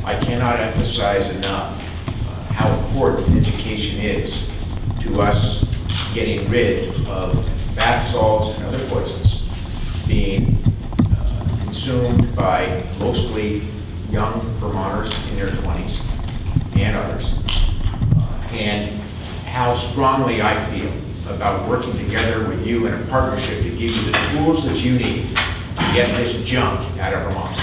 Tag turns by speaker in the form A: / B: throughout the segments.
A: I cannot emphasize enough how important education is to us getting rid of bath salts and other poisons being consumed by mostly young Vermonters in their 20s and others, and how strongly I feel about working together with you in a partnership to give you the tools that you need to get this junk out of Vermont.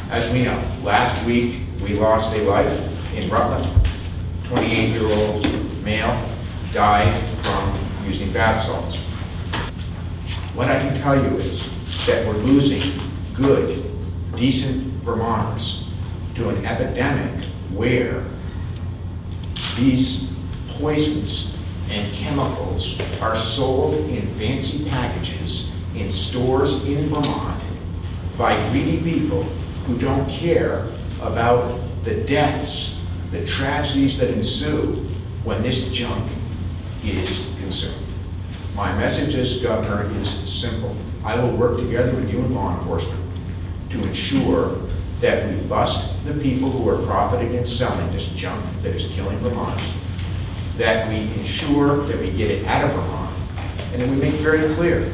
A: As we know, last week we lost a life in Rutland. 28-year-old male died from using bath salts. What I can tell you is that we're losing good, decent Vermonters to an epidemic where these poisons and chemicals are sold in fancy packages in stores in Vermont by greedy people who don't care about the deaths, the tragedies that ensue when this junk is consumed. My message as governor is simple. I will work together with you and law enforcement to ensure that we bust the people who are profiting and selling this junk that is killing Vermonters, that we ensure that we get it out of Vermont, and that we make very clear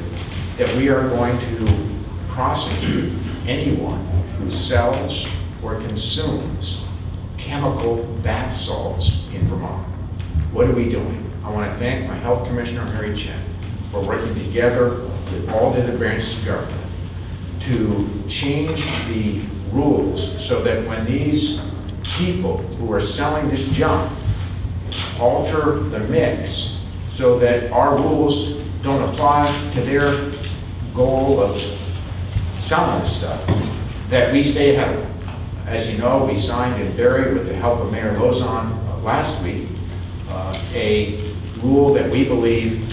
A: that we are going to prosecute anyone who sells or consumes chemical bath salts in Vermont. What are we doing? I want to thank my health commissioner, Chen, for working together with all the other branches of government to change the rules so that when these people who are selling this junk alter the mix so that our rules don't apply to their goal of selling this stuff, that we stay ahead of them. As you know, we signed in Barry with the help of Mayor Lozon last week a rule that we believe,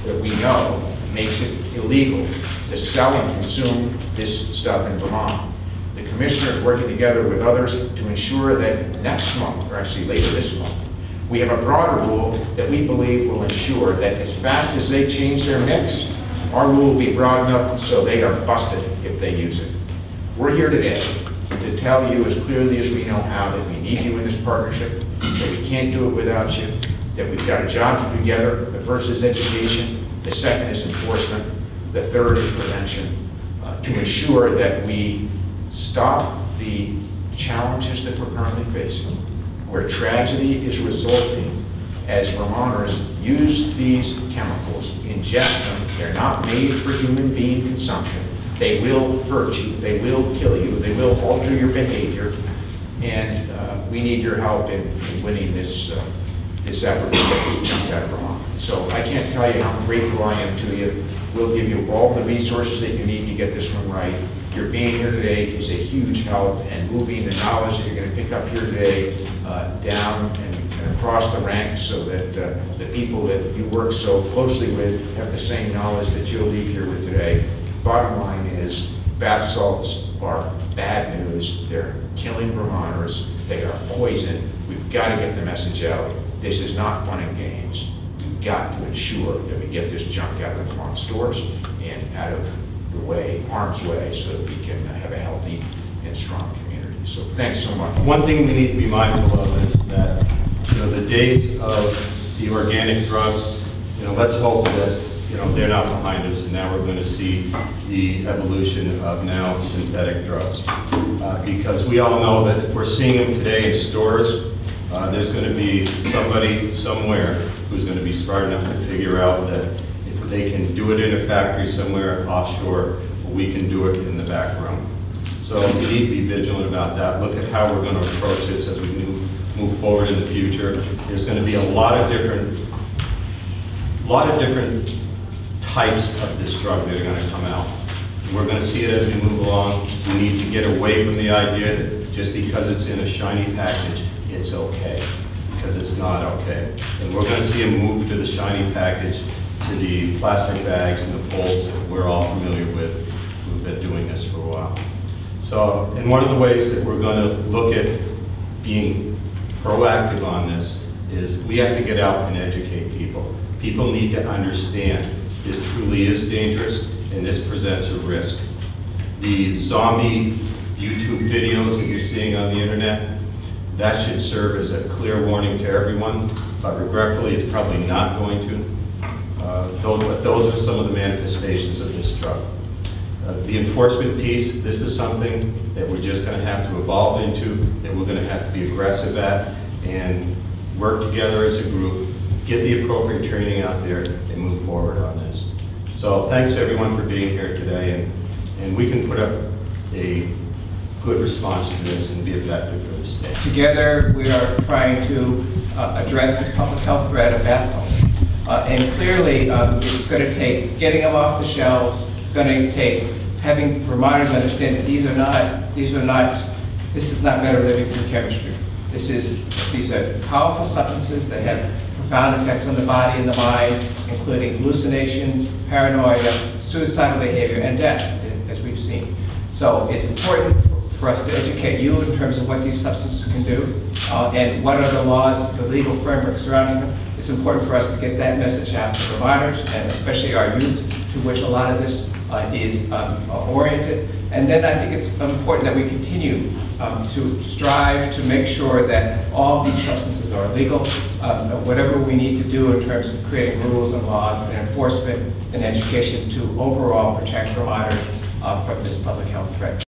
A: that we know, makes it illegal to sell and consume this stuff in Vermont. The commissioner is working together with others to ensure that next month, or actually later this month, we have a broader rule that we believe will ensure that as fast as they change their mix, our rule will be broad enough so they are busted if they use it. We're here today to tell you as clearly as we know how that we need you in this partnership, that we can't do it without you, that we've got a job to do together. The first is education, the second is enforcement, the third is prevention, to ensure that we stop the challenges that we're currently facing, where tragedy is resulting as Vermonters use these chemicals, ingest them. They're not made for human being consumption. They will hurt you, they will kill you, they will alter your behavior, and we need your help in winning this effort to get this junk out of Vermont. So I can't tell you how grateful I am to you. We'll give you all the resources that you need to get this one right. Your being here today is a huge help, and moving the knowledge that you're going to pick up here today down and across the ranks so that the people that you work so closely with have the same knowledge that you'll leave here with today. Bottom line is, bath salts are bad news. They're killing Vermonters. They are poison. We've got to get the message out. This is not fun and games. We've got to ensure that we get this junk out of the Vermont stores and out of the way, harm's way, so that we can have a healthy and strong community. So thanks so much.
B: One thing we need to be mindful of is that, the days of the organic drugs, let's hope that, they're not behind us, and now we're going to see the evolution of now synthetic drugs. Because we all know that if we're seeing them today in stores, there's going to be somebody somewhere who's going to be smart enough to figure out that if they can do it in a factory somewhere offshore, we can do it in the back room. So we need to be vigilant about that. Look at how we're going to approach this as we move forward in the future. There's going to be a lot of different types of this drug that are going to come out. And we're going to see it as we move along. We need to get away from the idea that just because it's in a shiny package, it's okay, because it's not okay. And we're going to see a move to the shiny package, to the plastic bags and the folds that we're all familiar with. We've been doing this for a while. So, and one of the ways that we're going to look at being proactive on this is we have to get out and educate people. People need to understand this truly is dangerous and this presents a risk. The zombie YouTube videos that you're seeing on the internet, That should serve as a clear warning to everyone, but regretfully, it's probably not going to. But those are some of the manifestations of this drug. The enforcement piece, this is something that we're just going to have to evolve into, that we're going to have to be aggressive at, and work together as a group, get the appropriate training out there, and move forward on this. So thanks to everyone for being here today, and we can put up a good response to this and be effective for the state.
C: Together, we are trying to address this public health threat of bath salts. And clearly, it's going to take getting them off the shelves. It's going to take having Vermonters understand that this is not better living through chemistry. These are powerful substances that have profound effects on the body and the mind, including hallucinations, paranoia, suicidal behavior, and death, as we've seen. So it's important for us to educate you in terms of what these substances can do and what are the laws, the legal framework surrounding them. It's important for us to get that message out to Vermonters, and especially our youth, to which a lot of this is oriented. And then I think it's important that we continue to strive to make sure that all these substances are legal, whatever we need to do in terms of creating rules and laws and enforcement and education to overall protect Vermonters from this public health threat.